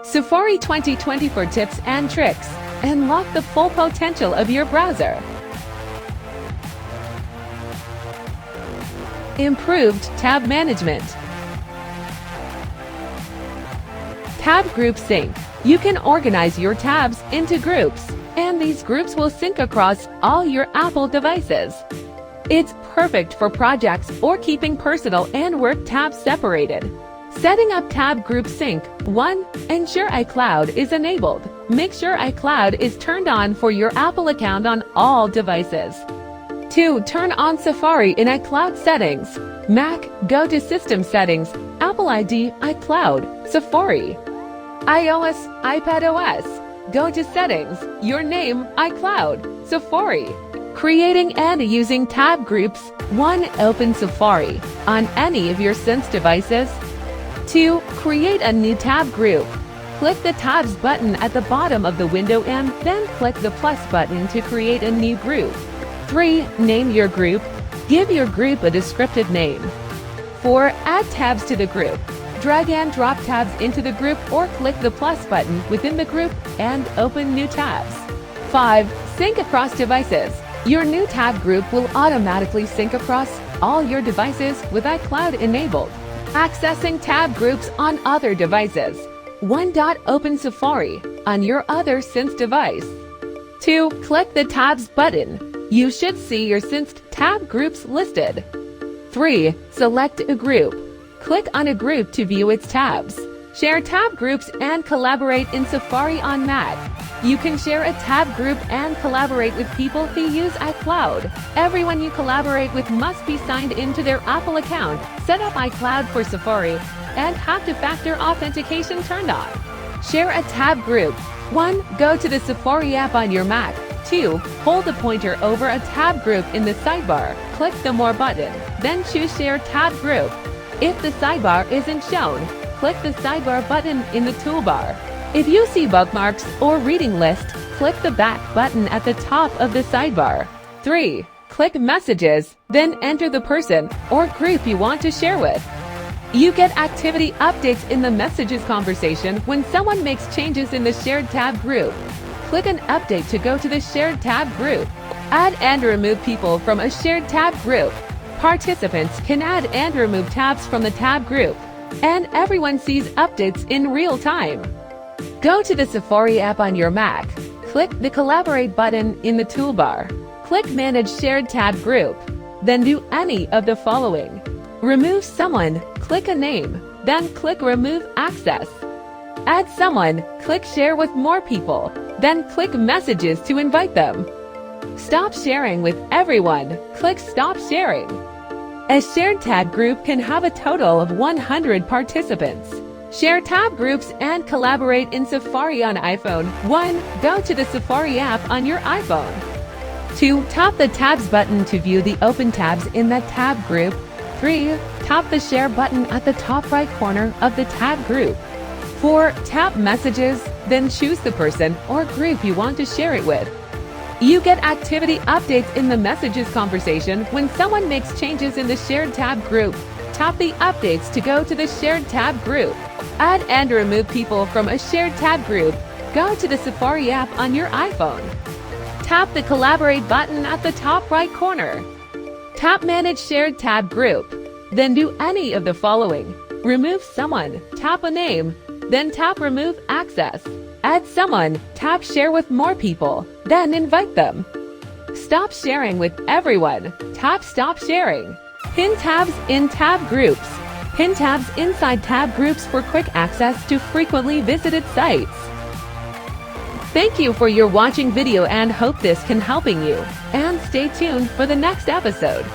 Safari 2024 tips and tricks. Unlock the full potential of your browser. Improved tab management. Tab Group Sync. You can organize your tabs into groups, and these groups will sync across all your Apple devices. It's perfect for projects or keeping personal and work tabs separated. Setting up Tab Group Sync. 1. Ensure iCloud is enabled. Make sure iCloud is turned on for your Apple account on all devices. 2. Turn on Safari in iCloud settings. Mac, go to System Settings, Apple ID, iCloud, Safari. iOS, iPadOS, go to Settings, your name, iCloud, Safari. Creating and using tab groups. 1. Open Safari on any of your Sense devices. 2. Create a new tab group. Click the Tabs button at the bottom of the window and then click the plus button to create a new group. 3. Name your group. Give your group a descriptive name. 4. Add tabs to the group. Drag and drop tabs into the group or click the plus button within the group and open new tabs. 5. Sync across devices. Your new tab group will automatically sync across all your devices with iCloud enabled. Accessing tab groups on other devices. 1. Open Safari on your other Sense device. 2. Click the Tabs button. You should see your Sensed tab groups listed. 3. Select a group. Click on a group to view its tabs. Share tab groups and collaborate in Safari on Mac. You can share a tab group and collaborate with people who use iCloud. Everyone you collaborate with must be signed into their Apple account, set up iCloud for Safari, and have two-factor authentication turned on. Share a tab group. 1. Go to the Safari app on your Mac. 2. Hold the pointer over a tab group in the sidebar. Click the More button, then choose Share Tab Group. If the sidebar isn't shown, click the sidebar button in the toolbar. If you see bookmarks or reading list, click the back button at the top of the sidebar. 3. Click Messages, then enter the person or group you want to share with. You get activity updates in the Messages conversation when someone makes changes in the shared tab group. Click an update to go to the shared tab group. Add and remove people from a shared tab group. Participants can add and remove tabs from the tab group, and everyone sees updates in real time. Go to the Safari app on your Mac. Click the Collaborate button in the toolbar. Click Manage Shared Tab Group. Then do any of the following. Remove someone, click a name, then click Remove Access. Add someone, click Share with more people, then click Messages to invite them. Stop sharing with everyone, click Stop Sharing. A shared tab group can have a total of 100 participants. Share tab groups and collaborate in Safari on iPhone. 1. Go to the Safari app on your iPhone. 2. Tap the Tabs button to view the open tabs in that tab group. 3. Tap the Share button at the top right corner of the tab group. 4. Tap Messages, then choose the person or group you want to share it with. You get activity updates in the Messages conversation when someone makes changes in the shared tab group. Tap the Updates to go to the shared tab group. Add and remove people from a shared tab group. Go to the Safari app on your iPhone. Tap the Collaborate button at the top right corner. Tap Manage Shared Tab Group. Then do any of the following. Remove someone, tap a name, then tap Remove Access. Add someone, tap Share with more people, then invite them. Stop sharing with everyone, tap Stop Sharing. Pin tabs in tab groups. Pin tabs inside tab groups for quick access to frequently visited sites. Thank you for your watching video and hope this can helping you. And stay tuned for the next episode.